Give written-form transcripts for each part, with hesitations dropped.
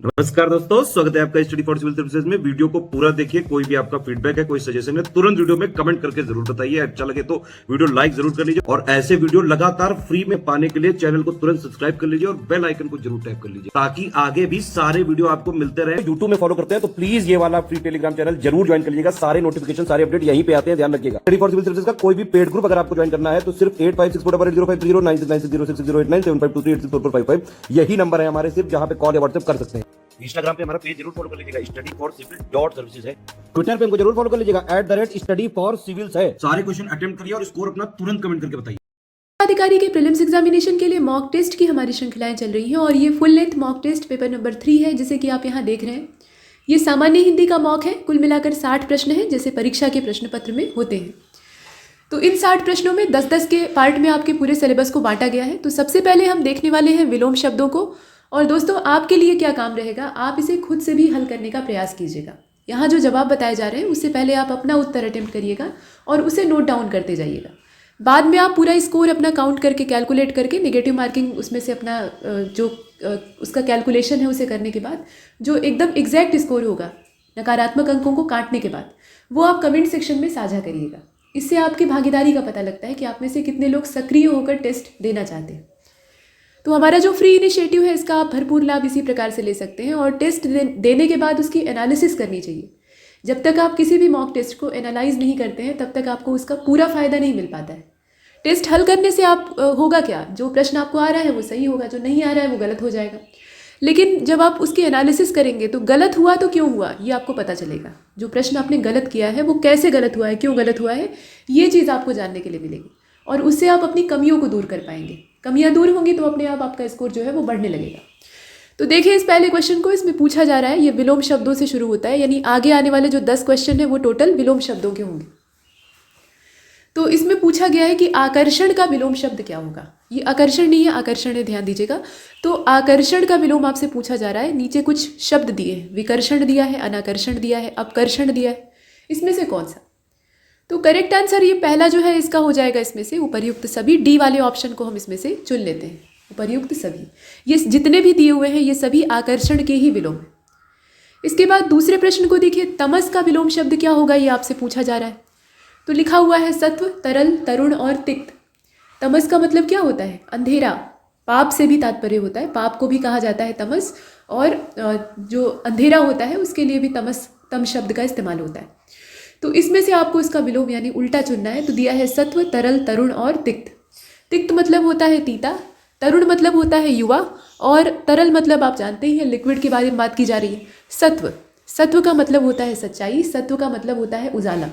नमस्कार दोस्तों, स्वागत है आपका स्टडी फॉर सिविल सर्विसेज में। वीडियो को पूरा देखिए। कोई भी आपका फीडबैक है, कोई सजेशन है, तुरंत वीडियो में कमेंट करके जरूर बताइए। अच्छा लगे तो वीडियो लाइक जरूर कर लीजिए और ऐसे वीडियो लगातार फ्री में पाने के लिए चैनल को तुरंत सब्सक्राइब कर लीजिए और बेल आइकन को जरूर टैप कर लीजिए ताकि आगे भी सारे वीडियो आपको मिलते रहे। यूट्यूब में फॉलो करते हैं तो प्लीज ये वाला फ्री टेलीग्राम चैनल जरूर ज्वाइन कर लीजिएगा। सारे नोटिफिकेशन, सारे अपडेट यहीं पे आते हैं, ध्यान रखिएगा। स्टडी फॉर सिविल सर्विसेज का कोई भी पेड ग्रुप अगर आपको ज्वाइन करना है तो सिर्फ 856480560660897523864455 यही नंबर है हमारे, सिर्फ जहां पे कॉल या व्हाट्सएप कर सकते हैं। इंस्टाग्राम पे हमारा पेज जरूर फॉलो कर लीजिएगा, studyforcivil.services है। ट्विटर पे हमको जरूर फॉलो कर लीजिएगा, @studyforcivils है। सारे क्वेश्चन अटेम्प्ट करिए और स्कोर अपना तुरंत कमेंट करके बताइए। अधिकारी के प्रीलिम्स एग्जामिनेशन के लिए मॉक टेस्ट की हमारी श्रृंखलाएं चल रही हैं और ये full length mock test paper number 3 है, जिसे कि आप यहाँ देख रहे हैं। ये सामान्य हिंदी का मॉक है। कुल मिलाकर 60 प्रश्न हैं, जैसे परीक्षा के प्रश्न पत्र में होते हैं। तो इन 60 प्रश्नों में 10-10 के पार्ट में आपके पूरे सिलेबस को बांटा गया है। तो सबसे पहले हम देखने वाले हैं विलोम शब्दों को। और दोस्तों, आपके लिए क्या काम रहेगा, आप इसे खुद से भी हल करने का प्रयास कीजिएगा। यहाँ जो जवाब बताए जा रहे हैं उससे पहले आप अपना उत्तर अटेम्प्ट करिएगा और उसे नोट डाउन करते जाइएगा। बाद में आप पूरा स्कोर अपना काउंट करके, कैलकुलेट करके, नेगेटिव मार्किंग उसमें से अपना जो उसका कैलकुलेशन है उसे करने के बाद जो एकदम एग्जैक्ट स्कोर होगा नकारात्मक अंकों को काटने के बाद, वो आप कमेंट सेक्शन में साझा करिएगा। इससे आपकी भागीदारी का पता लगता है कि आप में से कितने लोग सक्रिय होकर टेस्ट देना चाहते हैं। तो हमारा जो फ्री इनिशिएटिव है, इसका आप भरपूर लाभ इसी प्रकार से ले सकते हैं। और टेस्ट देने के बाद उसकी एनालिसिस करनी चाहिए। जब तक आप किसी भी मॉक टेस्ट को एनालाइज नहीं करते हैं तब तक आपको उसका पूरा फ़ायदा नहीं मिल पाता है। टेस्ट हल करने से आप होगा क्या, जो प्रश्न आपको आ रहा है वो सही होगा, जो नहीं आ रहा है वो गलत हो जाएगा। लेकिन जब आप उसकी एनालिसिस करेंगे तो गलत हुआ तो क्यों हुआ ये आपको पता चलेगा। जो प्रश्न आपने गलत किया है वो कैसे गलत हुआ है, क्यों गलत हुआ है, ये चीज़ आपको जानने के लिए मिलेगी। और उससे आप अपनी कमियों को दूर कर पाएंगे। कमियां दूर होंगी तो अपने आप आपका स्कोर जो है वो बढ़ने लगेगा। तो देखिए इस पहले क्वेश्चन को, इसमें पूछा जा रहा है, ये विलोम शब्दों से शुरू होता है, यानी आगे आने वाले जो 10 क्वेश्चन है वो टोटल विलोम शब्दों के होंगे। तो इसमें पूछा गया है कि आकर्षण का विलोम शब्द क्या होगा। ये आकर्षण नहीं है, आकर्षण है, ध्यान दीजिएगा। तो आकर्षण का विलोम आपसे पूछा जा रहा है। नीचे कुछ शब्द दिए हैं, विकर्षण दिया है, अनाकर्षण दिया है, अपकर्षण दिया है। इसमें से कौन सा? तो करेक्ट आंसर ये पहला जो है इसका हो जाएगा इसमें से, उपर्युक्त सभी। डी वाले ऑप्शन को हम इसमें से चुन लेते हैं, उपर्युक्त सभी। ये जितने भी दिए हुए हैं ये सभी आकर्षण के ही विलोम हैं। इसके बाद दूसरे प्रश्न को देखिए, तमस का विलोम शब्द क्या होगा, ये आपसे पूछा जा रहा है। तो लिखा हुआ है सत्व, तरल, तरुण और तिक्त। तमस का मतलब क्या होता है? अंधेरा। पाप से भी तात्पर्य होता है, पाप को भी कहा जाता है तमस। और जो अंधेरा होता है उसके लिए भी तम शब्द का इस्तेमाल होता है। तो इसमें से आपको इसका विलोम यानी उल्टा चुनना है। तो दिया है सत्व, तरल, तरुण और तिक्त। तिक्त मतलब होता है तीता, तरुण मतलब होता है युवा, और तरल मतलब आप जानते ही हैं, लिक्विड के बारे में बात की जा रही है। सत्व, सत्व का मतलब होता है सच्चाई, सत्व का मतलब होता है उजाला।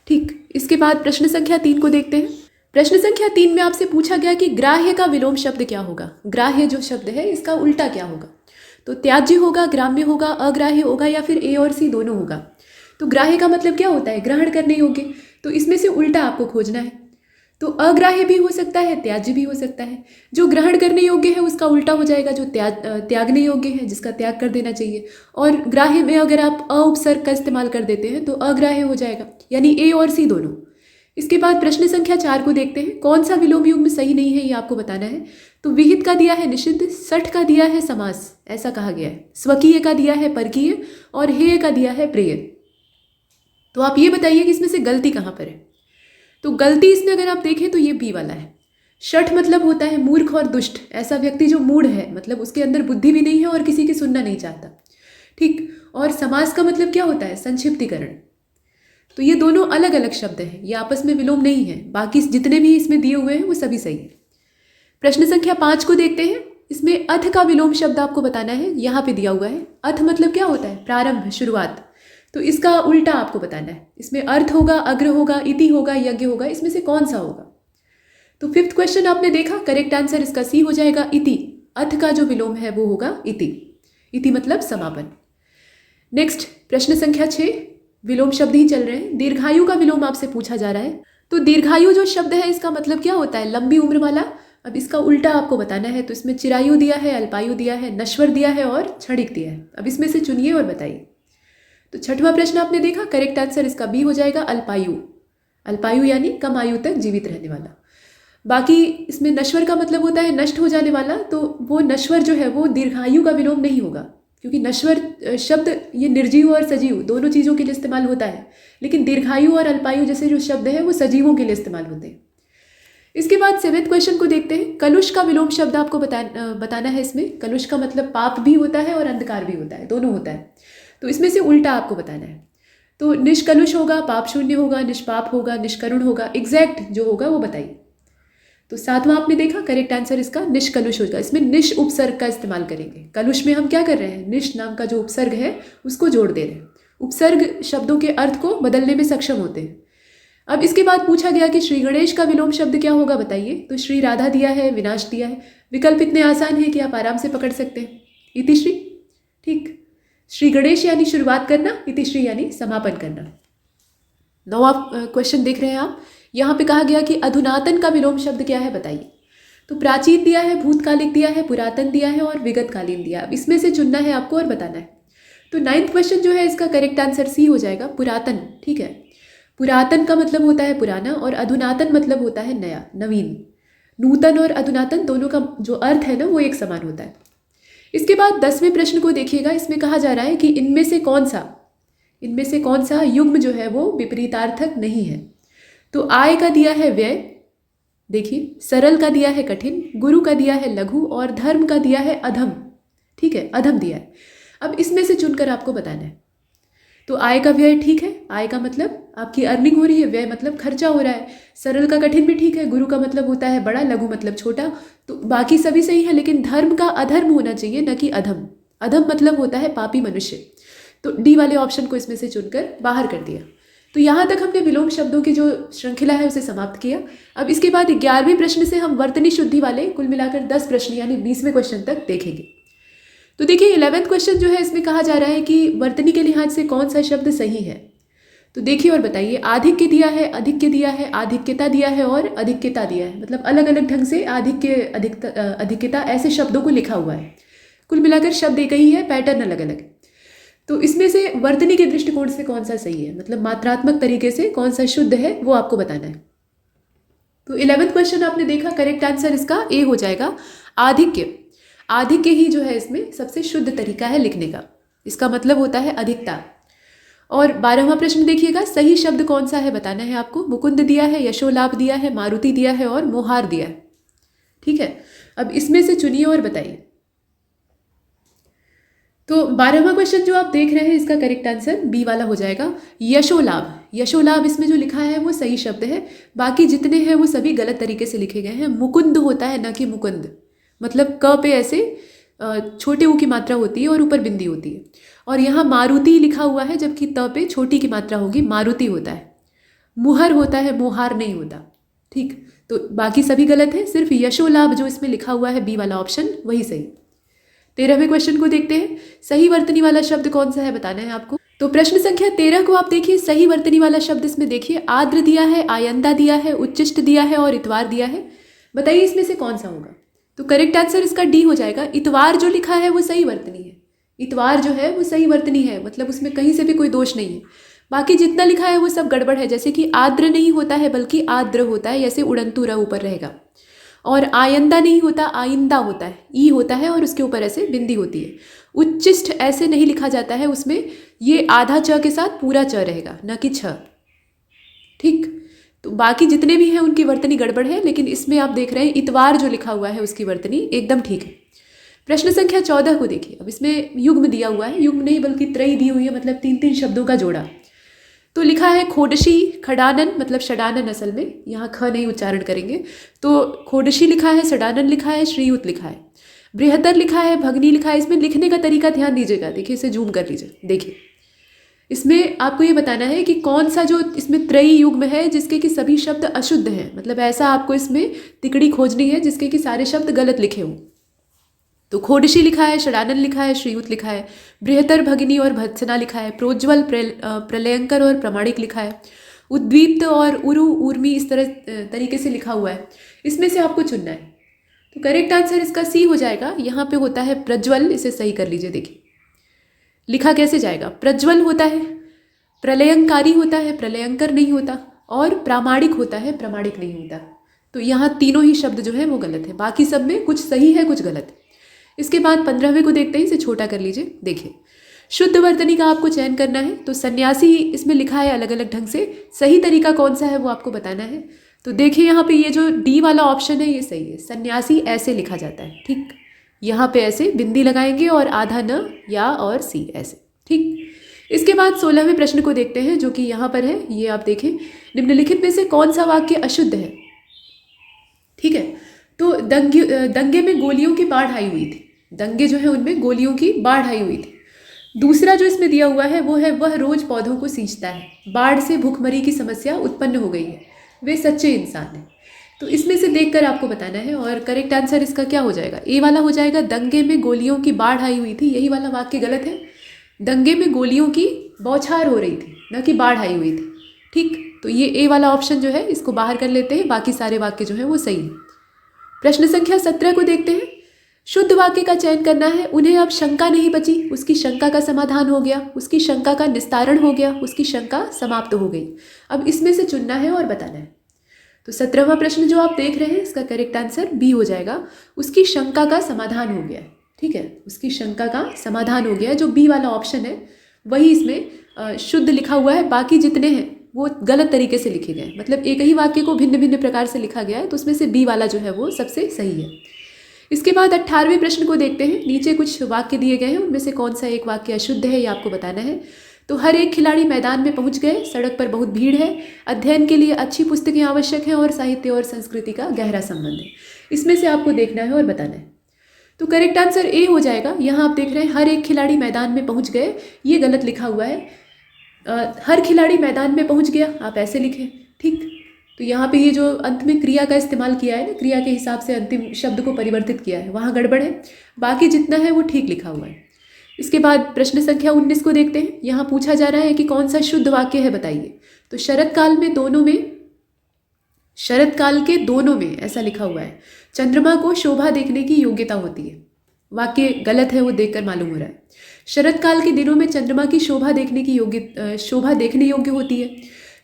ठीक, इसके बाद प्रश्न संख्या 3 को देखते हैं। प्रश्न संख्या 3 में आपसे पूछा गया कि ग्राह्य का विलोम शब्द क्या होगा। ग्राह्य जो शब्द है इसका उल्टा क्या होगा। तो त्याज्य होगा, ग्राम्य होगा, अग्राह्य होगा, या फिर ए और सी दोनों होगा। तो ग्राह्य का मतलब क्या होता है? ग्रहण करने योग्य। तो इसमें से उल्टा आपको खोजना है। तो अग्राह्य भी हो सकता है, त्याज्य भी हो सकता है। जो ग्रहण करने योग्य है उसका उल्टा हो जाएगा जो त्यागने योग्य है, जिसका त्याग कर देना चाहिए। और ग्राह्य में अगर आप अ उपसर्ग का इस्तेमाल कर देते हैं तो अग्राह्य हो जाएगा, यानी ए और सी दोनों। इसके बाद प्रश्न संख्या 4 को देखते हैं। कौन सा विलोम युग्म सही नहीं है ये आपको बताना है। तो विहित का दिया है निषिद्ध, सठ का दिया है समास, ऐसा कहा गया है। स्वकीय का दिया है परकीय और हेय का दिया है प्रेय। तो आप ये बताइए कि इसमें से गलती कहाँ पर है। तो गलती इसमें अगर आप देखें तो ये बी वाला है। शठ मतलब होता है मूर्ख और दुष्ट, ऐसा व्यक्ति जो मूढ़ है, मतलब उसके अंदर बुद्धि भी नहीं है और किसी की सुनना नहीं चाहता। ठीक, और समास का मतलब क्या होता है? संक्षिप्तीकरण। तो ये दोनों अलग अलग शब्द हैं, ये आपस में विलोम नहीं है। बाकी जितने भी इसमें दिए हुए हैं वो सभी सही है। प्रश्न संख्या 5 को देखते हैं। इसमें अथ का विलोम शब्द आपको बताना है, यहाँ पे दिया हुआ है। अथ मतलब क्या होता है? प्रारंभ, शुरुआत। तो इसका उल्टा आपको बताना है। इसमें अर्थ होगा, अग्र होगा, इति होगा, यज्ञ होगा, इसमें से कौन सा होगा। तो 5th क्वेश्चन आपने देखा, करेक्ट आंसर इसका सी हो जाएगा, इति। अथ का जो विलोम है वो होगा इति। इति मतलब समापन। नेक्स्ट प्रश्न संख्या 6, विलोम शब्द ही चल रहे हैं। दीर्घायु का विलोम आपसे पूछा जा रहा है। तो दीर्घायु जो शब्द है इसका मतलब क्या होता है? लंबी उम्र वाला। अब इसका उल्टा आपको बताना है। तो इसमें चिरायु दिया है, अल्पायु दिया है, नश्वर दिया है और क्षणिक दिया है। अब इसमें से चुनिए और बताइए। तो 6वां प्रश्न आपने देखा, करेक्ट आंसर इसका बी हो जाएगा, अल्पायु। अल्पायु यानी कम आयु तक जीवित रहने वाला। बाकी इसमें नश्वर का मतलब होता है नष्ट हो जाने वाला। तो वो नश्वर जो है वो दीर्घायु का विलोम नहीं होगा, क्योंकि नश्वर शब्द ये निर्जीव और सजीव दोनों चीज़ों के लिए इस्तेमाल होता है, लेकिन दीर्घायु और अल्पायु जैसे जो शब्द है वो सजीवों के लिए इस्तेमाल होते हैं। इसके बाद 7वें क्वेश्चन को देखते हैं। कलुष का विलोम शब्द आपको बताना है। इसमें कलुष का मतलब पाप भी होता है और अंधकार भी होता है, दोनों होता है। तो इसमें से उल्टा आपको बताना है। तो निष्कलुष होगा, पाप शून्य होगा, निष्पाप होगा, निष्करुण होगा, एग्जैक्ट जो होगा वो बताइए। तो 7वां आपने देखा, करेक्ट आंसर इसका निष्कलुष होगा। इसमें निश उपसर्ग का इस्तेमाल करेंगे। कलुष में हम क्या कर रहे हैं, निश नाम का जो उपसर्ग है उसको जोड़ दे रहे हैं। उपसर्ग शब्दों के अर्थ को बदलने में सक्षम होते हैं। अब इसके बाद पूछा गया कि श्री गणेश का विलोम शब्द क्या होगा बताइए। तो श्री राधा दिया है, विनाश दिया है। विकल्प इतने आसान है कि आप आराम से पकड़ सकते हैं। इतिश्री, ठीक। श्री गणेश यानी शुरुआत करना, इतिश्री यानी समापन करना। 9वां क्वेश्चन देख रहे हैं आप। यहाँ पे कहा गया कि अधुनातन का विलोम शब्द क्या है बताइए। तो प्राचीन दिया है, भूतकालिक दिया है, पुरातन दिया है और विगतकालीन दिया है। अब इसमें से चुनना है आपको और बताना है। तो 9वां क्वेश्चन जो है इसका करेक्ट आंसर सी हो जाएगा, पुरातन। ठीक है, पुरातन का मतलब होता है पुराना और अधुनातन मतलब होता है नया, नवीन। नूतन और अधुनातन दोनों का जो अर्थ है ना वो एक समान होता है। इसके बाद 10वें प्रश्न को देखिएगा। इसमें कहा जा रहा है कि इनमें से कौन सा युग्म जो है वो विपरीतार्थक नहीं है। तो आय का दिया है व्यय, देखिए, सरल का दिया है कठिन, गुरु का दिया है लघु और धर्म का दिया है अधम। ठीक है, अधम दिया है। अब इसमें से चुनकर आपको बताना है। तो आय का व्यय ठीक है, आय का मतलब आपकी अर्निंग हो रही है, व्यय मतलब खर्चा हो रहा है। सरल का कठिन भी ठीक है, गुरु का मतलब होता है बड़ा, लघु मतलब छोटा। तो बाकी सभी सही है, लेकिन धर्म का अधर्म होना चाहिए, न कि अधम। अधम मतलब होता है पापी मनुष्य। तो डी वाले ऑप्शन को इसमें से चुनकर बाहर कर दिया। तो यहाँ तक हमने विलोम शब्दों की जो श्रृंखला है उसे समाप्त किया। अब इसके बाद 11वें प्रश्न से हम वर्तनी शुद्धि वाले कुल मिलाकर 10 प्रश्न यानी 20वें क्वेश्चन तक देखेंगे। तो देखिए 11वां क्वेश्चन जो है इसमें कहा जा रहा है कि वर्तनी के लिहाज से कौन सा शब्द सही है। तो देखिए और बताइए। आधिक्य दिया है, अधिक्य दिया है, आधिक्यता दिया है और अधिक्यता दिया है। मतलब अलग अलग ढंग से आधिक्य, अधिक्यता ऐसे शब्दों को लिखा हुआ है। कुल मिलाकर शब्द एक ही है, पैटर्न अलग अलग है। तो इसमें से वर्तनी के दृष्टिकोण से कौन सा सही है, मतलब मात्रात्मक तरीके से कौन सा शुद्ध है वो आपको बताना है। तो 11वां क्वेश्चन आपने देखा, करेक्ट आंसर इसका ए हो जाएगा, आधिक्य। आधिक्य ही जो है इसमें सबसे शुद्ध तरीका है लिखने का। इसका मतलब होता है अधिकता। और 12वां प्रश्न देखिएगा, सही शब्द कौन सा है बताना है आपको। मुकुंद दिया है, यशोलाभ दिया है, मारुति दिया है और मोहार दिया है। ठीक है, अब इसमें से चुनिए और बताइए। तो 12वां क्वेश्चन जो आप देख रहे हैं इसका करेक्ट आंसर बी वाला हो जाएगा, यशोलाभ। यशोलाभ इसमें जो लिखा है वो सही शब्द है, बाकी जितने हैं वो सभी गलत तरीके से लिखे गए हैं। मुकुंद होता है, न कि मुकुंद। मतलब क पे ऐसे छोटे ऊ की मात्रा होती है और ऊपर बिंदी होती है। और यहाँ मारुति लिखा हुआ है, जबकि त पे छोटी की मात्रा होगी, मारुति होता है। मुहर होता है, मोहार नहीं होता। ठीक, तो बाकी सभी गलत है, सिर्फ यशोलाभ जो इसमें लिखा हुआ है बी वाला ऑप्शन वही सही। 13वें क्वेश्चन को देखते हैं, सही वर्तनी वाला शब्द कौन सा है बताना है आपको। तो प्रश्न संख्या 13 को आप देखिए, सही वर्तनी वाला शब्द इसमें देखिए, आर्द्र दिया है, आयंदा दिया है, उच्चिष्ट दिया है और इतवार दिया है। बताइए इसमें से कौन सा होगा। तो करेक्ट आंसर इसका डी हो जाएगा। इतवार जो लिखा है वो सही वर्तनी है। इतवार जो है वो सही वर्तनी है, मतलब उसमें कहीं से भी कोई दोष नहीं है। बाकी जितना लिखा है वो सब गड़बड़ है, जैसे कि आर्द्र नहीं होता है बल्कि आर्द्र होता है, जैसे उड़ंतु र ऊपर रहेगा। और आयंदा नहीं होता, आइंदा होता है, ई होता है और उसके ऊपर ऐसे बिंदी होती है। उच्चिष्ट ऐसे नहीं लिखा जाता है, उसमें ये आधा च के साथ पूरा च रहेगा, न कि छ। ठीक, तो बाकी जितने भी हैं उनकी वर्तनी गड़बड़ है, लेकिन इसमें आप देख रहे हैं इतवार जो लिखा हुआ है उसकी वर्तनी एकदम ठीक है। प्रश्न संख्या 14 को देखिए। अब इसमें युग्म दिया हुआ है, युग्म नहीं बल्कि त्रयी दी हुई है, मतलब 3-3 शब्दों का जोड़ा। तो लिखा है खोडशी, खडानन, मतलब षडानन असल में, यहाँ ख नहीं उच्चारण करेंगे। तो खोडशी लिखा है, षडानन लिखा है, श्रीयुत लिखा है, बृहत्तर लिखा है, भगनी लिखा है। इसमें लिखने का तरीका ध्यान दीजिएगा, देखिए इसे जूम कर लीजिए। देखिए इसमें आपको ये बताना है कि कौन सा जो इसमें त्रयी युग्म है जिसके कि सभी शब्द अशुद्ध हैं, मतलब ऐसा आपको इसमें तिकड़ी खोजनी है जिसके कि सारे शब्द गलत लिखे हों। तो खोडशी लिखा है, षडानन लिखा है, श्रीयुत लिखा है, बृहत्तर, भगिनी और भत्सना लिखा है, प्रोज्वल, प्रलयंकर और प्रमाणिक लिखा है, उद्दीप्त और उरु, उर्मी इस तरह तरीके से लिखा हुआ है। इसमें से आपको चुनना है। तो करेक्ट आंसर इसका सी हो जाएगा। यहाँ पे होता है प्रज्वल, इसे सही कर लीजिए। देखिए लिखा कैसे जाएगा, प्रज्वल होता है, प्रलयंकारी होता है, प्रलयंकर नहीं होता, और प्रामाणिक होता है, प्रमाणिक नहीं होता। तो यहाँ तीनों ही शब्द जो है वो गलत है, बाकी सब में कुछ सही है कुछ गलत है। इसके बाद 15वें को देखते हैं, इसे छोटा कर लीजिए। देखिए, शुद्ध वर्तनी का आपको चयन करना है। तो सन्यासी इसमें लिखा है अलग अलग ढंग से, सही तरीका कौन सा है वो आपको बताना है। तो देखिए यहाँ पे ये जो डी वाला ऑप्शन है ये सही है, सन्यासी ऐसे लिखा जाता है। ठीक, यहाँ पे ऐसे बिंदी लगाएंगे और आधा न, या और सी ऐसे। ठीक, इसके बाद 16वें प्रश्न को देखते हैं जो कि यहाँ पर है। ये आप देखें, निम्नलिखित में से कौन सा वाक्य अशुद्ध है। ठीक है, तो दंगे में गोलियों की बाढ़ आई हुई थी। दंगे जो है उनमें गोलियों की बाढ़ आई हुई थी। दूसरा जो इसमें दिया हुआ है वो है, वह रोज पौधों को सींचता है। बाढ़ से भूखमरी की समस्या उत्पन्न हो गई है। वे सच्चे इंसान हैं। तो इसमें से देखकर आपको बताना है और करेक्ट आंसर इसका क्या हो जाएगा, ए वाला हो जाएगा। दंगे में गोलियों की बाढ़ आई हुई थी, यही वाला वाक्य गलत है। दंगे में गोलियों की बौछार हो रही थी, न कि बाढ़ आई हुई थी। ठीक, तो ये ए वाला ऑप्शन जो है इसको बाहर कर लेते हैं, बाकी सारे वाक्य जो है वो सही है। प्रश्न संख्या 17 को देखते हैं। शुद्ध वाक्य का चयन करना है। उन्हें अब शंका नहीं बची, उसकी शंका का समाधान हो गया, उसकी शंका का निस्तारण हो गया, उसकी शंका समाप्त हो गई। अब इसमें से चुनना है और बताना है। तो 17वां प्रश्न जो आप देख रहे हैं इसका करेक्ट आंसर बी हो जाएगा, उसकी शंका का समाधान हो गया। ठीक है, उसकी शंका का समाधान हो गया। जो बी वाला ऑप्शन है वही इसमें शुद्ध लिखा हुआ है, बाकी जितने हैं वो गलत तरीके से लिखे गए। मतलब एक ही वाक्य को भिन्न भिन्न प्रकार से लिखा गया है, तो उसमें से बी वाला जो है वो सबसे सही है। इसके बाद 18वें प्रश्न को देखते हैं। नीचे कुछ वाक्य दिए गए हैं, उनमें से कौन सा एक वाक्य अशुद्ध है ये आपको बताना है। तो हर एक खिलाड़ी मैदान में पहुंच गए, सड़क पर बहुत भीड़ है, अध्ययन के लिए अच्छी पुस्तकें आवश्यक हैं और साहित्य और संस्कृति का गहरा संबंध है। इसमें से आपको देखना है और बताना है। तो करेक्ट आंसर ए हो जाएगा। यहाँ आप देख रहे हैं हर एक खिलाड़ी मैदान में पहुंच गए, ये गलत लिखा हुआ है। हर खिलाड़ी मैदान में पहुंच गया, आप ऐसे लिखें। ठीक, तो यहाँ पे ये जो अंत में क्रिया का इस्तेमाल किया है ना, क्रिया के हिसाब से अंतिम शब्द को परिवर्तित किया है, वहाँ गड़बड़ है। बाकी जितना है वो ठीक लिखा हुआ है। इसके बाद प्रश्न संख्या 19 को देखते हैं। यहाँ पूछा जा रहा है कि कौन सा शुद्ध वाक्य है बताइए। तो शरद काल के दोनों में ऐसा लिखा हुआ है, चंद्रमा को शोभा देखने की योग्यता होती है। वाक्य गलत है, वो देखकर मालूम हो रहा है। शरद काल के दिनों में चंद्रमा की शोभा देखने योग्य होती है।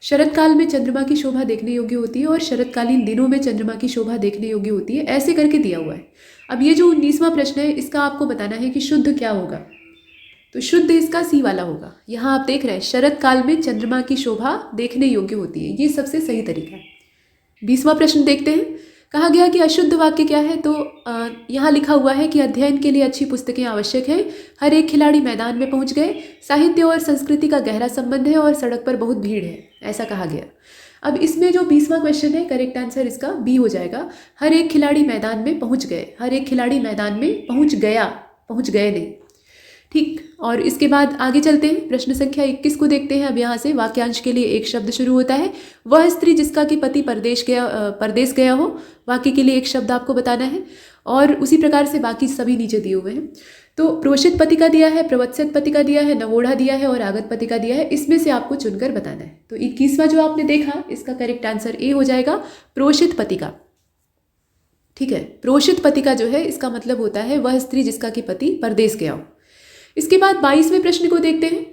शरद काल में चंद्रमा की शोभा देखने योग्य होती है और शरदकालीन दिनों में चंद्रमा की शोभा देखने योग्य होती है, ऐसे करके दिया हुआ है। अब ये जो 19वां प्रश्न है इसका आपको बताना है कि शुद्ध क्या होगा। तो शुद्ध इसका सी वाला होगा। यहाँ आप देख रहे हैं शरद काल में चंद्रमा की शोभा देखने योग्य होती है, ये सबसे सही तरीका है। 20वां प्रश्न देखते हैं। कहा गया कि अशुद्ध वाक्य क्या है। तो यहाँ लिखा हुआ है कि अध्ययन के लिए अच्छी पुस्तकें आवश्यक हैं, हर एक खिलाड़ी मैदान में पहुँच गए, साहित्य और संस्कृति का गहरा संबंध है और सड़क पर बहुत भीड़ है, ऐसा कहा गया। अब इसमें जो 20वां क्वेश्चन है करेक्ट आंसर इसका बी हो जाएगा। हर एक खिलाड़ी मैदान में पहुँच गए, हर एक खिलाड़ी मैदान में पहुँच गए नहीं। ठीक, और इसके बाद आगे चलते हैं। प्रश्न संख्या 21 को देखते हैं। अब यहाँ से वाक्यांश के लिए एक शब्द शुरू होता है। वह स्त्री जिसका कि पति परदेश गया हो, वाक्य के लिए एक शब्द आपको बताना है और उसी प्रकार से बाकी सभी नीचे दिए हुए हैं। तो प्रोषित पति का दिया है, प्रवत्सित पति का दिया है, नवोढ़ा दिया है और आगत पति का दिया है। इसमें से आपको चुनकर बताना है। तो 21वां जो आपने देखा इसका करेक्ट आंसर ए हो जाएगा, प्रोषित पति का। ठीक है, प्रोषित पति का जो है इसका मतलब होता है वह स्त्री जिसका कि पति परदेश गया हो। इसके बाद 22वें प्रश्न को देखते हैं।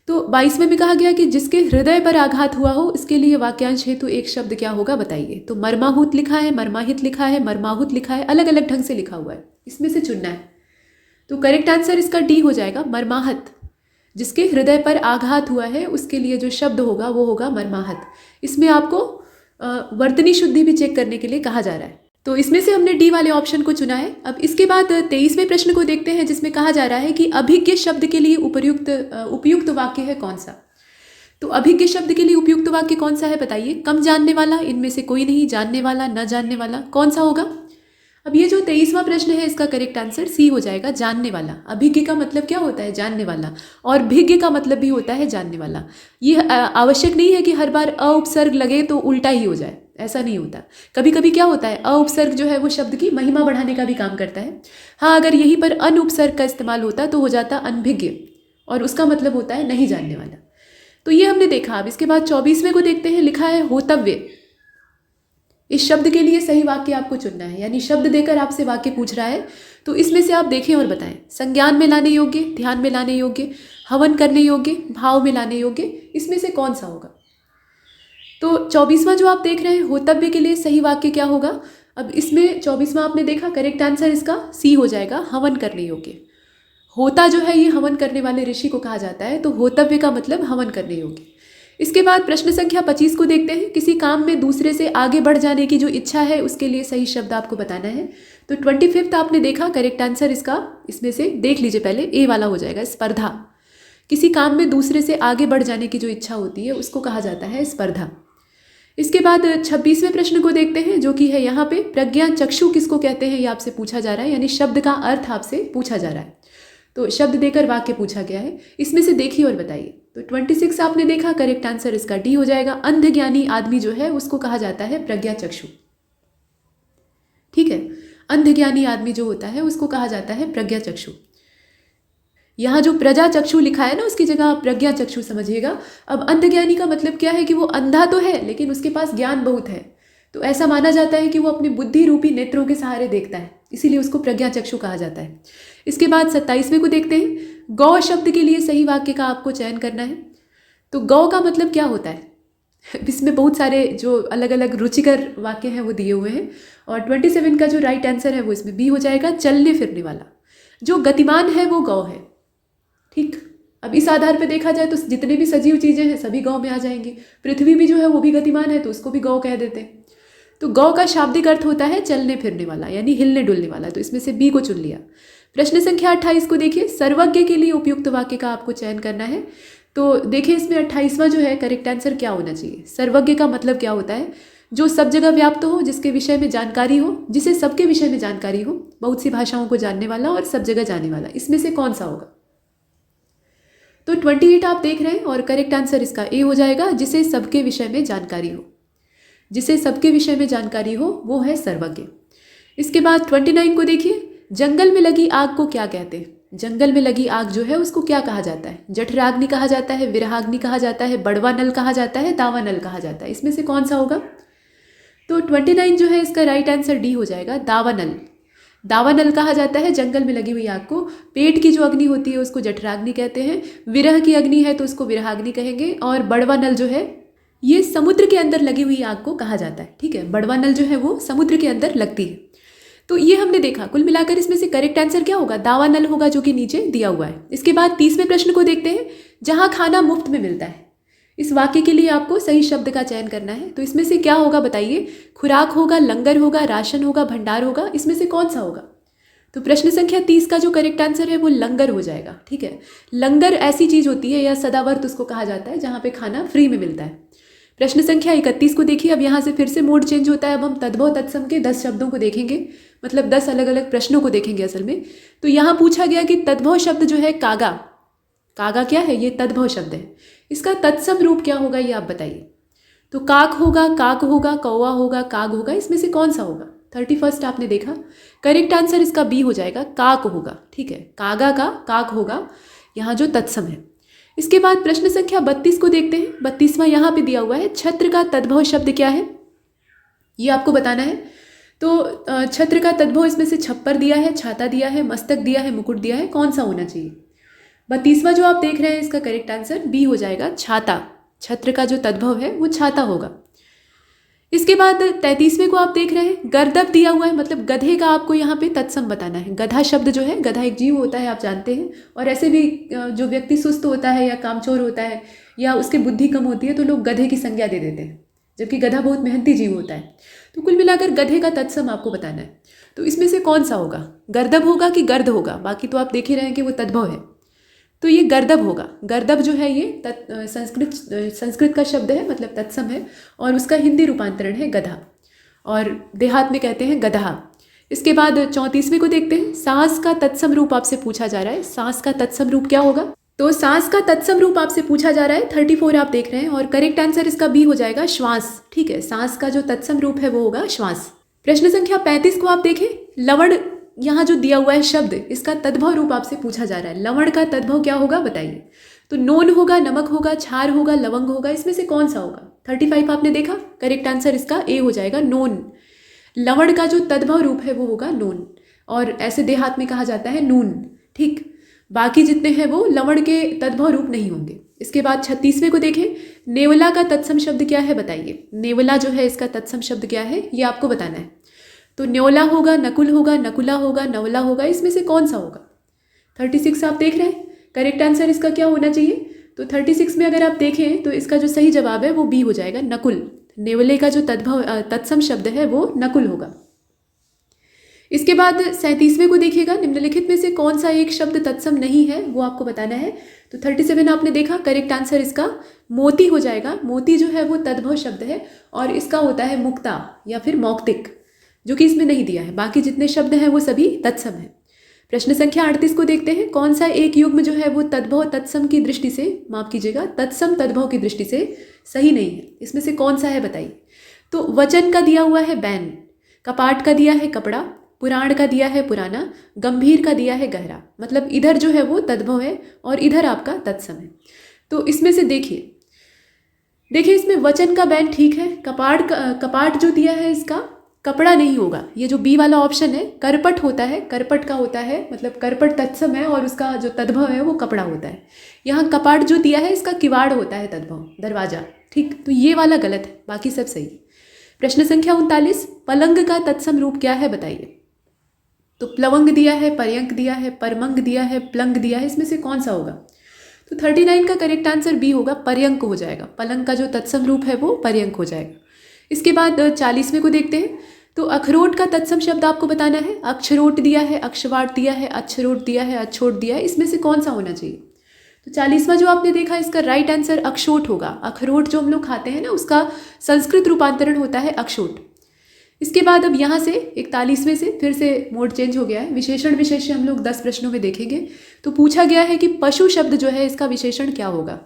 तो 22वें में कहा गया कि जिसके हृदय पर आघात हुआ हो, इसके लिए वाक्यांश हेतु एक शब्द क्या होगा बताइए। तो मर्माहुत लिखा है, मर्माहित लिखा है, मर्माहुत लिखा है, अलग अलग ढंग से लिखा हुआ है, इसमें से चुनना है। तो करेक्ट आंसर इसका डी हो जाएगा, मर्माहत। जिसके हृदय पर आघात हुआ है उसके लिए जो शब्द होगा वो होगा मर्माहत। इसमें आपको वर्तनी शुद्धि भी चेक करने के लिए कहा जा रहा है। तो इसमें से हमने डी वाले ऑप्शन को चुना है। अब इसके बाद 23वें प्रश्न को देखते हैं जिसमें कहा जा रहा है कि अभिज्ञ शब्द के लिए उपयुक्त वाक्य है कौन सा। तो अभिज्ञ शब्द के लिए उपयुक्त वाक्य कौन सा है बताइए। कम जानने वाला, इनमें से कोई नहीं, जानने वाला, न जानने वाला, कौन सा होगा। अब ये जो 23वां प्रश्न है इसका करेक्ट आंसर सी हो जाएगा, जानने वाला। अभिज्ञ का मतलब क्या होता है, जानने वाला, और भिज्ञ का मतलब भी होता है जानने वाला। ये आवश्यक नहीं है कि हर बार अ उपसर्ग लगे तो उल्टा ही हो जाए, ऐसा नहीं होता। कभी कभी क्या होता है, अ उपसर्ग जो है वो शब्द की महिमा बढ़ाने का भी काम करता है। हाँ, अगर यहीं पर अन उपसर्ग का इस्तेमाल होता तो हो जाता अनभिज्ञ, और उसका मतलब होता है नहीं जानने वाला। तो ये हमने देखा। अब इसके बाद 24वें को देखते हैं। लिखा है होतव्य। इस शब्द के लिए सही वाक्य आपको चुनना है, यानी शब्द देकर आपसे वाक्य पूछ रहा है तो इसमें से आप देखें और बताएं। संज्ञान में लाने योग्य, ध्यान में लाने योग्य, हवन करने योग्य, भाव में लाने योग्य, इसमें से कौन सा होगा। तो 24वां जो आप देख रहे हैं होतव्य के लिए सही वाक्य क्या होगा। अब इसमें 24वां आपने देखा, करेक्ट आंसर इसका सी हो जाएगा, हवन करने योग्य। होता जो है ये हवन करने वाले ऋषि को कहा जाता है, तो होतव्य का मतलब हवन करने योग्य। इसके बाद प्रश्न संख्या 25 को देखते हैं। किसी काम में दूसरे से आगे बढ़ जाने की जो इच्छा है उसके लिए सही शब्द आपको बताना है। तो 25 आपने देखा, करेक्ट आंसर इसका इसमें से देख लीजिए, पहले ए वाला हो जाएगा, स्पर्धा। किसी काम में दूसरे से आगे बढ़ जाने की जो इच्छा होती है उसको कहा जाता है स्पर्धा। इसके बाद 26वें प्रश्न को देखते हैं, जो कि है यहाँ पे प्रज्ञा चक्षु किसको कहते हैं, ये आपसे पूछा जा रहा है, यानी शब्द का अर्थ आपसे पूछा जा रहा है। तो शब्द देकर वाक्य पूछा गया है, इसमें से देखिए और बताइए। तो 26 आपने देखा, करेक्ट आंसर इसका डी हो जाएगा। अंध ज्ञानी आदमी जो है उसको कहा जाता है प्रज्ञा चक्षु। ठीक है, अंध ज्ञानी आदमी जो होता है उसको कहा जाता है प्रज्ञा चक्षु। यहाँ जो प्रजा चक्षु लिखा है ना, उसकी जगह आप प्रज्ञा चक्षु समझिएगा। अब अंध ज्ञानी का मतलब क्या है कि वो अंधा तो है लेकिन उसके पास ज्ञान बहुत है, तो ऐसा माना जाता है कि वो अपनी बुद्धि रूपी नेत्रों के सहारे देखता है, इसीलिए उसको प्रज्ञा चक्षु कहा जाता है। इसके बाद 27वें को देखते हैं। गौ शब्द के लिए सही वाक्य का आपको चयन करना है। तो गौ का मतलब क्या होता है, इसमें बहुत सारे जो अलग अलग रुचिकर वाक्य हैं वो दिए हुए हैं, और 27 का जो राइट आंसर है वो इसमें बी हो जाएगा, चलने फिरने वाला। जो गतिमान है वो गौ है। ठीक, अब इस आधार पर देखा जाए तो जितने भी सजीव चीज़ें हैं सभी गौ में आ जाएंगी। पृथ्वी भी जो है वो भी गतिमान है, तो उसको भी गौ कह देते हैं। तो गौ का शाब्दिक अर्थ होता है चलने फिरने वाला, यानी हिलने डुलने वाला, तो इसमें से बी को चुन लिया। प्रश्न संख्या 28 को देखिए। सर्वज्ञ के लिए उपयुक्त वाक्य का आपको चयन करना है। तो देखिए इसमें 28वां जो है करेक्ट आंसर क्या होना चाहिए। सर्वज्ञ का मतलब क्या होता है, जो सब जगह व्याप्त हो, जिसके विषय में जानकारी हो, जिसे सबके विषय में जानकारी हो, बहुत सी भाषाओं को जानने वाला और सब जगह जाने वाला, इसमें से कौन सा होगा। तो 28 आप देख रहे हैं और करेक्ट आंसर इसका ए हो जाएगा, जिसे सबके विषय में जानकारी हो। जिसे सबके विषय में जानकारी हो वो है सर्वज्ञ। इसके बाद 29 को देखिए। जंगल में लगी आग को क्या कहते हैं। जंगल में लगी आग जो है उसको क्या कहा जाता है। जठराग्नि कहा जाता है, विरहाग्नि कहा जाता है, बड़वा नल कहा जाता है, दावा नल कहा जाता है, इसमें से कौन सा होगा। तो 29 जो है इसका राइट आंसर डी हो जाएगा, दावा नल। दावा नल कहा जाता है जंगल में लगी हुई आग को। पेट की जो अग्नि होती है उसको जठराग्नि कहते हैं, विरह की अग्नि है तो उसको विरहाग्नि कहेंगे, और बड़वा नल जो है ये समुद्र के अंदर लगी हुई आग को कहा जाता है। ठीक है, बड़वा नल जो है वो समुद्र के अंदर लगती है। तो ये हमने देखा। कुल मिलाकर इसमें से करेक्ट आंसर क्या होगा, दावा नल होगा, जो कि नीचे दिया हुआ है। इसके बाद 30वें प्रश्न को देखते हैं। जहां खाना मुफ्त में मिलता है, इस वाक्य के लिए आपको सही शब्द का चयन करना है। तो इसमें से क्या होगा बताइए। खुराक होगा, लंगर होगा, राशन होगा, भंडार होगा, इसमें से कौन सा होगा। तो प्रश्न संख्या 30 का जो करेक्ट आंसर है वो लंगर हो जाएगा। ठीक है, लंगर ऐसी चीज होती है या सदावर्त उसको कहा जाता है जहाँ पे खाना फ्री में मिलता है। प्रश्न संख्या 31 को देखिए। अब यहाँ से फिर से मोड चेंज होता है। अब हम तद्भव तत्सम के 10 शब्दों को देखेंगे, मतलब 10 अलग अलग प्रश्नों को देखेंगे असल में। तो यहाँ पूछा गया कि तद्भव शब्द जो है कागा, कागा क्या है, ये तद्भव शब्द है, इसका तत्सम रूप क्या होगा ये आप बताइए। तो काक होगा, काक होगा, कौवा होगा, काग होगा, इसमें से कौन सा होगा। 31 आपने देखा, करेक्ट आंसर इसका बी हो जाएगा, काक होगा। ठीक है, कागा का काक होगा यहाँ जो तत्सम है। इसके बाद प्रश्न संख्या 32 को देखते हैं। 32वां यहाँ पे दिया हुआ है, छत्र का तद्भव शब्द क्या है ये आपको बताना है। तो छत्र का तद्भव इसमें से छप्पर दिया है, छाता दिया है, मस्तक दिया है, मुकुट दिया है, कौन सा होना चाहिए। 32वां जो आप देख रहे हैं इसका करेक्ट आंसर बी हो जाएगा, छाता। छत्र का जो तद्भव है वो छाता होगा। इसके बाद 33वें को आप देख रहे हैं, गर्दभ दिया हुआ है, मतलब गधे का आपको यहाँ पे तत्सम बताना है। गधा शब्द जो है, गधा एक जीव होता है आप जानते हैं, और ऐसे भी जो व्यक्ति सुस्त होता है या कामचोर होता है या उसकी बुद्धि कम होती है तो लोग गधे की संज्ञा दे देते हैं, जबकि गधा बहुत मेहनती जीव होता है। तो कुल मिलाकर गधे का तत्सम आपको बताना है। तो इसमें से कौन सा होगा, गर्दभ होगा कि गर्द होगा। बाकी तो आप देख ही रहे हैं कि वो तद्भव है, तो ये गर्दभ होगा। गर्दभ जो है ये संस्कृत का शब्द है, मतलब तत्सम है, और उसका हिंदी रूपांतरण है गधा, और देहात में कहते हैं गधा। इसके बाद 34वें को देखते हैं। सांस का तत्सम रूप आपसे पूछा जा रहा है। सांस का तत्सम रूप क्या होगा। तो सांस का तत्सम रूप आपसे पूछा जा रहा है। 34 आप देख रहे हैं, और करेक्ट आंसर इसका बी हो जाएगा, श्वास। ठीक है, सांस का जो तत्सम रूप है वो होगा श्वास। प्रश्न संख्या 35 को आप देखें। लवण यहाँ जो दिया हुआ है शब्द, इसका तद्भव रूप आपसे पूछा जा रहा है। लवण का तद्भव क्या होगा बताइए। तो नोन होगा, नमक होगा, छार होगा, लवंग होगा, इसमें से कौन सा होगा। 35 आपने देखा, करेक्ट आंसर इसका ए हो जाएगा, नोन। लवण का जो तद्भव रूप है वो होगा नोन, और ऐसे देहात में कहा जाता है नून। ठीक, बाकी जितने हैं वो लवण के तद्भव रूप नहीं होंगे। इसके बाद 36वें को देखें। नेवला का तत्सम शब्द क्या है बताइए। नेवला जो है इसका तत्सम शब्द क्या है ये आपको बताना है। तो न्योला होगा, नकुल होगा, नकुला होगा, नवला होगा, इसमें से कौन सा होगा? 36 आप देख रहे हैं, करेक्ट आंसर इसका क्या होना चाहिए? तो 36 में अगर आप देखें तो इसका जो सही जवाब है वो बी हो जाएगा, नकुल। नेवले का जो तत्सम शब्द है वो नकुल होगा। इसके बाद 37वें को देखिएगा, निम्नलिखित में से कौन सा एक शब्द तत्सम नहीं है वो आपको बताना है। तो 37 आपने देखा, करेक्ट आंसर इसका मोती हो जाएगा। मोती जो है वो तद्भव शब्द है और इसका होता है मुक्ता या फिर मौक्तिक, जो कि इसमें नहीं दिया है। बाकी जितने शब्द हैं वो सभी तत्सम है। प्रश्न संख्या 38 को देखते हैं, कौन सा एक युग्म जो है वो तद्भव तत्सम की दृष्टि से, माफ कीजिएगा, तत्सम तद्भव की दृष्टि से सही नहीं है? इसमें से कौन सा है बताइए? तो वचन का दिया हुआ है बैन, कपाट का दिया है कपड़ा, पुराण का दिया है पुराना, गंभीर का दिया है गहरा। मतलब इधर जो है वो तद्भव है और इधर आपका तत्सम है। तो इसमें से देखिए इसमें वचन का बैन ठीक है, कपाट जो दिया है इसका कपड़ा नहीं होगा। ये जो बी वाला ऑप्शन है करपट होता है, करपट का होता है, मतलब करपट तत्सम है और उसका जो तद्भव है वो कपड़ा होता है। यहाँ कपाट जो दिया है इसका किवाड़ होता है, तद्भव दरवाजा। ठीक, तो ये वाला गलत है, बाकी सब सही। प्रश्न संख्या 39, पलंग का तत्सम रूप क्या है बताइए? तो प्लवंग दिया है, पर्यंक दिया है, परमंग दिया है, प्लंग दिया है, इसमें से कौन सा होगा? तो 39 का करेक्ट आंसर बी होगा, पर्यंक हो जाएगा। पलंग का जो तत्सम रूप है वो पर्यंक हो जाएगा। इसके बाद 40वें को देखते हैं, तो अखरोट का तत्सम शब्द आपको बताना है। अक्षरोट दिया है, अक्षवाट दिया है, अक्षरोट दिया है, अछोट दिया है, इसमें से कौन सा होना चाहिए? तो 40वां जो आपने देखा इसका राइट आंसर अक्षोट होगा। अखरोट जो हम लोग खाते हैं ना उसका संस्कृत रूपांतरण होता है अक्षोट। इसके बाद अब यहाँ से 41वें से फिर से मोड चेंज हो गया है। विशेषण विशेष्य हम लोग 10 प्रश्नों में देखेंगे। तो पूछा गया है कि पशु शब्द जो है इसका विशेषण क्या होगा?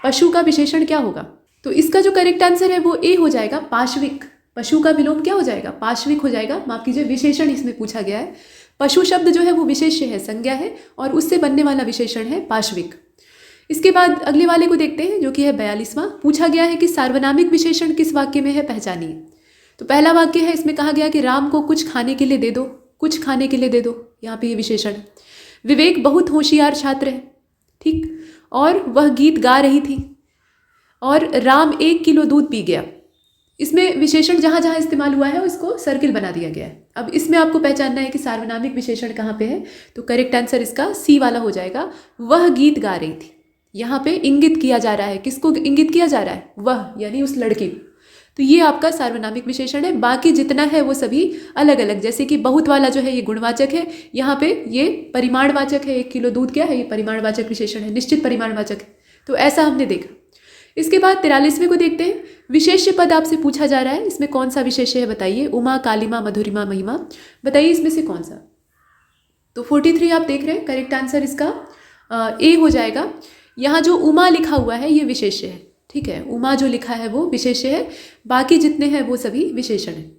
पशु का विशेषण क्या होगा? तो इसका जो करेक्ट आंसर है वो ए हो जाएगा, पाश्विक। पशु का विलोम क्या हो जाएगा? पाश्विक हो जाएगा। माफ कीजिए, विशेषण इसमें पूछा गया है। पशु शब्द जो है वो विशेष्य है, संज्ञा है, और उससे बनने वाला विशेषण है पाश्विक। इसके बाद अगले वाले को देखते हैं जो कि है 42वां। पूछा गया है कि सार्वनामिक विशेषण किस वाक्य में है, पहचानिए। तो पहला वाक्य है, इसमें कहा गया कि राम को कुछ खाने के लिए दे दो, कुछ खाने के लिए दे दो, यहाँ पे ये विशेषण। विवेक बहुत होशियार छात्र है, ठीक, और वह गीत गा रही थी, और राम 1 किलो दूध पी गया। इसमें विशेषण जहाँ जहाँ इस्तेमाल हुआ है उसको सर्किल बना दिया गया है। अब इसमें आपको पहचानना है कि सार्वनामिक विशेषण कहाँ पे है। तो करेक्ट आंसर इसका सी वाला हो जाएगा, वह गीत गा रही थी। यहाँ पे इंगित किया जा रहा है, किसको इंगित किया जा रहा है? वह, यानी उस लड़की को। तो ये आपका सार्वनामिक विशेषण है। बाकी जितना है वो सभी अलग अलग, जैसे कि बहुत वाला जो है ये गुणवाचक है, यहाँ पे ये परिमाणवाचक है। 1 किलो दूध क्या है? ये परिमाणवाचक विशेषण है, निश्चित परिमाणवाचक है। तो ऐसा हमने देखा। इसके बाद 43वें को देखते हैं। विशेष्य पद आपसे पूछा जा रहा है, इसमें कौन सा विशेष्य है बताइए? उमा, कालिमा, मधुरिमा, महिमा, बताइए इसमें से कौन सा? तो 43 आप देख रहे हैं, करेक्ट आंसर इसका ए हो जाएगा। यहाँ जो उमा लिखा हुआ है ये विशेष्य है, ठीक है, उमा जो लिखा है वो विशेष्य है, बाकी जितने हैं वो सभी विशेषण हैं।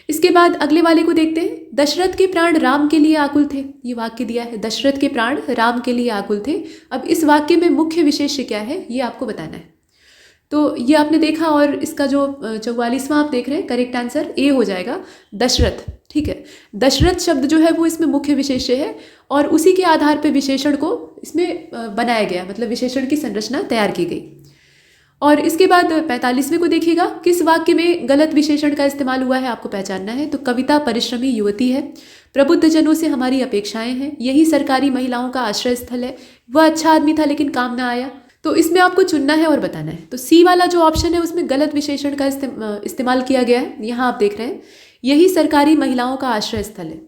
इसके बाद अगले वाले को देखते हैं। दशरथ के प्राण राम के लिए आकुल थे, ये वाक्य दिया है, दशरथ के प्राण राम के लिए आकुल थे। अब इस वाक्य में मुख्य विशेष्य क्या है ये आपको बताना है। तो ये आपने देखा, और इसका जो 44वां आप देख रहे हैं, करेक्ट आंसर ए हो जाएगा, दशरथ, ठीक है। दशरथ शब्द जो है वो इसमें मुख्य विशेष्य है और उसी के आधार पर विशेषण को इसमें बनाया गया, मतलब विशेषण की संरचना तैयार की गई। और इसके बाद 45वें को देखिएगा। किस वाक्य में गलत विशेषण का इस्तेमाल हुआ है आपको पहचानना है। तो कविता परिश्रमी युवती है, प्रबुद्ध जनों से हमारी अपेक्षाएं हैं, यही सरकारी महिलाओं का आश्रय स्थल है, वह अच्छा आदमी था लेकिन काम ना आया। तो इसमें आपको चुनना है और बताना है। तो सी वाला जो ऑप्शन है उसमें गलत विशेषण का इस्तेमाल किया गया है। यहाँ आप देख रहे हैं, यही सरकारी महिलाओं का आश्रय स्थल है।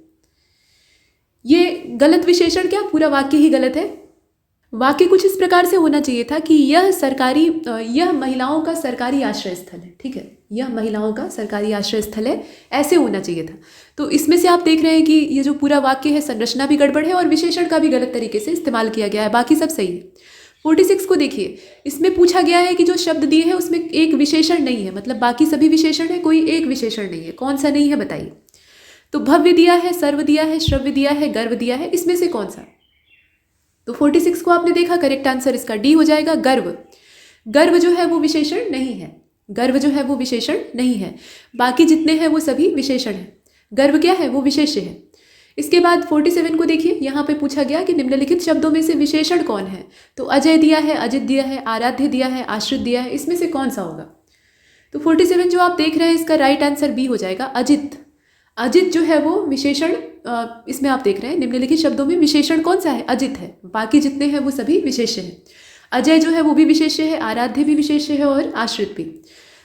ये गलत विशेषण क्या, पूरा वाक्य ही गलत है। वाक्य कुछ इस प्रकार से होना चाहिए था कि यह महिलाओं का सरकारी आश्रय स्थल है, ठीक है, यह महिलाओं का सरकारी आश्रय स्थल है, ऐसे होना चाहिए था। तो इसमें से आप देख रहे हैं कि ये जो पूरा वाक्य है संरचना भी गड़बड़ है और विशेषण का भी गलत तरीके से इस्तेमाल किया गया है, बाकी सब सही है। 46 को देखिए। इसमें पूछा गया है कि जो शब्द दिए हैं उसमें एक विशेषण नहीं है, मतलब बाकी सभी विशेषण है, कोई एक विशेषण नहीं है। कौन सा नहीं है बताइए। तो भव्य दिया है, सर्व दिया है, श्रव्य दिया है, गर्व दिया है, इसमें से कौन सा? तो 46 को आपने देखा, करेक्ट आंसर इसका डी हो जाएगा, गर्व। गर्व जो है वो विशेषण नहीं है, गर्व जो है वो विशेषण नहीं है, बाकी जितने हैं वो सभी विशेषण हैं। गर्व क्या है? वो विशेष्य है। इसके बाद 47 को देखिए। यहाँ पे पूछा गया कि निम्नलिखित शब्दों में से विशेषण कौन है। तो अजय दिया है, अजित दिया है, आराध्य दिया है, आश्रित दिया है, इसमें से कौन सा होगा? तो 47 जो आप देख रहे हैं इसका राइट आंसर बी हो जाएगा, अजित। अजित जो है वो विशेषण, इसमें आप देख रहे हैं निम्नलिखित शब्दों में विशेषण कौन सा है? अजित है। बाकी जितने हैं वो सभी विशेष्य हैं। अजय जो है वो भी विशेष्य है, आराध्य भी विशेष्य है और आश्रित भी।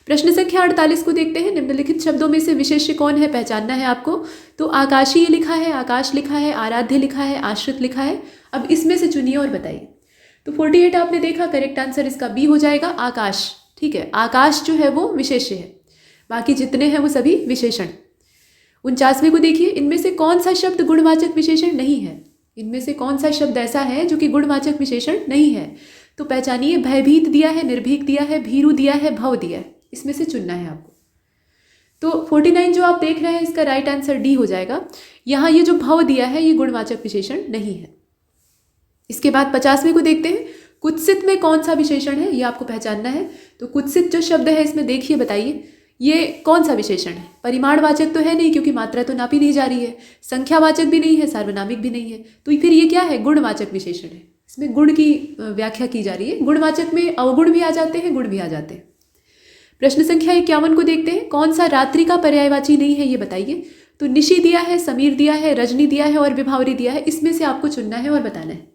प्रश्न संख्या 48 को देखते हैं। निम्नलिखित शब्दों में से विशेष्य कौन है, पहचानना है आपको। तो आकाशीय लिखा है, आकाश लिखा है, आराध्य लिखा है, आश्रित लिखा है। अब इसमें से चुनिए और बताइए। तो 48 आपने देखा, करेक्ट आंसर इसका बी हो जाएगा, आकाश। ठीक है, आकाश जो है वो विशेष्य है, बाकी जितने हैं वो सभी विशेषण। 49वें को देखिए, इनमें से कौन सा शब्द गुणवाचक विशेषण नहीं है? इनमें से कौन सा शब्द ऐसा है जो कि गुणवाचक विशेषण नहीं है? तो पहचानिए। भयभीत दिया है, निर्भीक दिया है, भीरु दिया है, भव दिया है। इसमें से चुनना है आपको। तो 49 जो आप देख रहे हैं इसका राइट आंसर डी हो जाएगा। यहाँ ये जो भव दिया है ये गुणवाचक विशेषण नहीं है। इसके बाद 50वें को देखते हैं। कुत्सित में कौन सा विशेषण है ये आपको पहचानना है। तो कुत्सित जो शब्द है इसमें देखिए, बताइए ये कौन सा विशेषण है? परिमाणवाचक तो है नहीं क्योंकि मात्रा तो नापी नहीं जा रही है, संख्यावाचक भी नहीं है, सार्वनामिक भी नहीं है, तो फिर ये क्या है? गुणवाचक विशेषण है। इसमें गुण की व्याख्या की जा रही है। गुणवाचक में अवगुण भी आ जाते हैं, गुण भी आ जाते हैं। प्रश्न संख्या 51 को देखते हैं। कौन सा रात्रि का पर्यायवाची नहीं है ये बताइए। तो निशि दिया है, समीर दिया है, रजनी दिया है और विभावरी दिया है। इसमें से आपको चुनना है और बताना है।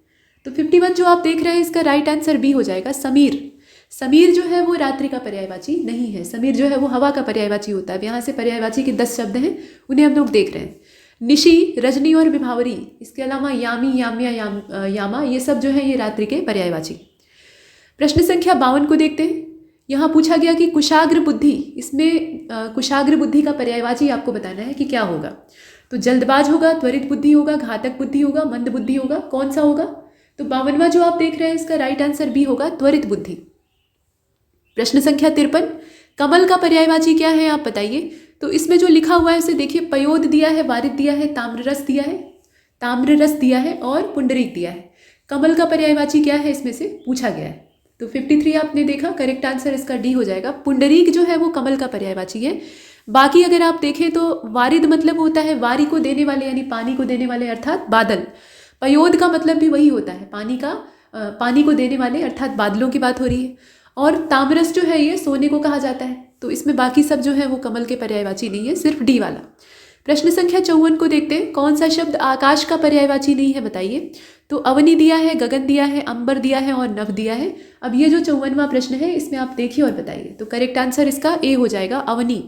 तो 51 जो आप देख रहे हैं इसका राइट आंसर बी हो जाएगा, समीर। समीर जो है वो रात्रि का पर्यायवाची नहीं है। समीर जो है वो हवा का पर्यायवाची होता है। अब यहाँ से पर्यायवाची के 10 शब्द हैं, उन्हें हम लोग देख रहे हैं। निशि, रजनी और विभावरी, इसके अलावा यामी, याम्या, यामा, ये सब जो है ये रात्रि के पर्यायवाची। प्रश्न संख्या 52 को देखते हैं। यहाँ पूछा गया कि कुशाग्र बुद्धि, इसमें कुशाग्र बुद्धि का पर्यायवाची आपको बताना है कि क्या होगा। तो जल्दबाज होगा, त्वरित बुद्धि होगा, घातक बुद्धि होगा, मंद बुद्धि होगा, कौन सा होगा? तो 52वां जो आप देख रहे हैं इसका राइट आंसर बी होगा, त्वरित बुद्धि। प्रश्न संख्या 53, कमल का पर्यायवाची क्या है आप बताइए। तो इसमें जो लिखा हुआ है उसे देखिए, पयोद दिया है, वारिद दिया है, ताम्ररस दिया है, ताम्ररस दिया है और पुंडरीक दिया है। कमल का पर्यायवाची क्या है इसमें से पूछा गया है। तो 53 आपने देखा, करेक्ट आंसर इसका डी हो जाएगा। पुंडरीक जो है वो कमल का पर्यायवाची है। बाकी अगर आप देखें तो वारिद मतलब होता है वारी को देने वाले, यानी पानी को देने वाले, अर्थात बादल। पयोद का मतलब भी वही होता है, पानी को देने वाले, अर्थात बादलों की बात हो रही है। और ताम्रस जो है ये सोने को कहा जाता है। तो इसमें बाकी सब जो है वो कमल के पर्यायवाची नहीं है, सिर्फ डी वाला। प्रश्न संख्या 54 को देखते हैं। कौन सा शब्द आकाश का पर्यायवाची नहीं है बताइए। तो अवनी दिया है, गगन दिया है, अंबर दिया है और नभ दिया है। अब ये जो 54वां प्रश्न है इसमें आप देखिए और बताइए। तो करेक्ट आंसर इसका ए हो जाएगा, अवनी।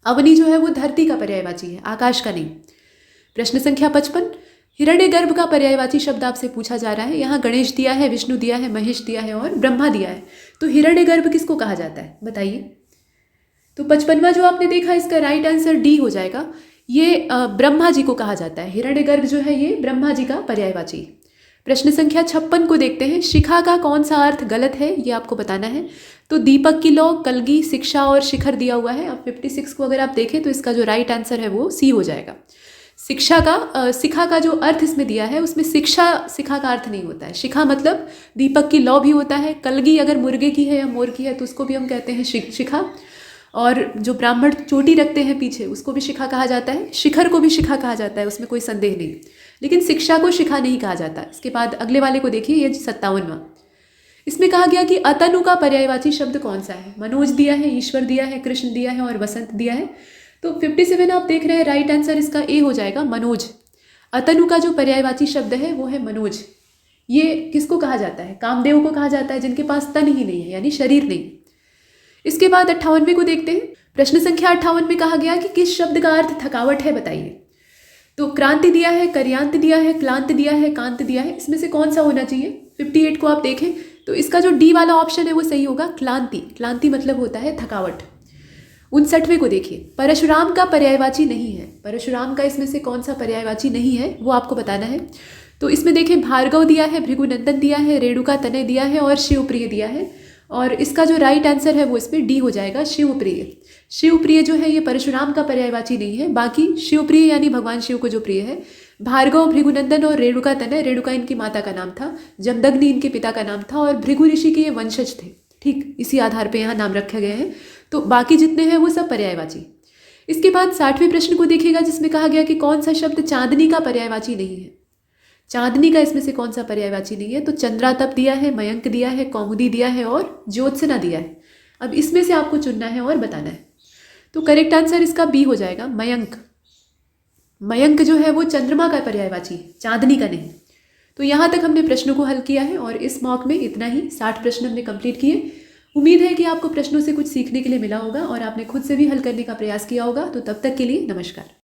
अवनी जो है वो धरती का पर्यायवाची है, आकाश का नहीं। प्रश्न संख्या 55, हिरण्यगर्भ का पर्यायवाची शब्द आपसे पूछा जा रहा है। यहाँ गणेश दिया है, विष्णु दिया है, महेश दिया है और ब्रह्मा दिया है। तो हिरण्यगर्भ किसको कहा जाता है बताइए। तो 55वां जो आपने देखा इसका राइट आंसर डी हो जाएगा, ये ब्रह्मा जी को कहा जाता है। हिरण्यगर्भ जो है ये ब्रह्मा जी का पर्यायवाची। प्रश्न संख्या 56 को देखते हैं। शिखा का कौन सा अर्थ गलत है ये आपको बताना है। तो दीपक की लौ, कलगी, शिक्षा और शिखर दिया हुआ है। अब 56 को अगर आप देखें तो इसका जो राइट आंसर है वो सी हो जाएगा। शिखा का जो अर्थ इसमें दिया है उसमें शिखा का अर्थ नहीं होता है। शिखा मतलब दीपक की लौ भी होता है। कलगी अगर मुर्गे की है या मोर की है तो उसको भी हम कहते हैं शिखा। और जो ब्राह्मण चोटी रखते हैं पीछे उसको भी शिखा कहा जाता है। शिखर को भी शिखा कहा जाता है, उसमें कोई संदेह नहीं। लेकिन शिक्षा को शिखा नहीं कहा जाता। इसके बाद अगले वाले को देखिए, ये 57वां। इसमें कहा गया कि अतनु का पर्यायवाची शब्द कौन सा है। मनोज दिया है, ईश्वर दिया है, कृष्ण दिया है और वसंत दिया है। तो 57 आप देख रहे हैं, राइट आंसर इसका ए हो जाएगा, मनोज। अतनु का जो पर्यायवाची शब्द है वो है मनोज। ये किसको कहा जाता है? कामदेव को कहा जाता है, जिनके पास तन ही नहीं है, यानी शरीर नहीं। इसके बाद 58वें को देखते हैं। प्रश्न संख्या 58 में कहा गया कि किस शब्द का अर्थ थकावट है बताइए। तो क्रांति दिया है, कर्यांत दिया है, क्लांत दिया है, कांत दिया है। इसमें से कौन सा होना चाहिए? 58 को आप देखें तो इसका जो डी वाला ऑप्शन है वो सही होगा, क्लांति। क्लांति मतलब होता है थकावट। 59वें को देखिए। परशुराम का पर्यायवाची नहीं है। परशुराम का इसमें से कौन सा पर्यायवाची नहीं है वो आपको बताना है। तो इसमें देखें, भार्गव दिया है, भृगुनंदन दिया है, रेणुका तनय दिया है और शिवप्रिय दिया है। और इसका जो राइट आंसर है वो इसमें डी हो जाएगा, शिवप्रिय। शिवप्रिय जो है ये परशुराम का पर्यायवाची नहीं है। बाकी शिवप्रिय यानी भगवान शिव को जो प्रिय है। भार्गव, भृगुनंदन और रेणुका तनय, रेणुका इनकी माता का नाम था, जमदग्नि इनके पिता का नाम था और भृगु ऋषि के ये वंशज थे। ठीक इसी आधार पर यहाँ नाम रखे गए हैं। तो बाकी जितने हैं वो सब पर्यायवाची। इसके बाद 60वें प्रश्न को देखिएगा, जिसमें कहा गया कि कौन सा शब्द चांदनी का पर्यायवाची नहीं है। चांदनी का इसमें से कौन सा पर्यायवाची नहीं है। तो चंद्रातप दिया है, मयंक दिया है, कौमुदी दिया है और ज्योत्सना दिया है। अब इसमें से आपको चुनना है और बताना है। तो करेक्ट आंसर इसका बी हो जाएगा, मयंक। मयंक जो है वो चंद्रमा का पर्यायवाची है, चांदनी का नहीं। तो यहाँ तक हमने प्रश्नों को हल किया है और इस मॉक में इतना ही, 60 प्रश्न हमने कंप्लीट किए। उम्मीद है कि आपको प्रश्नों से कुछ सीखने के लिए मिला होगा और आपने खुद से भी हल करने का प्रयास किया होगा। तो तब तक के लिए नमस्कार।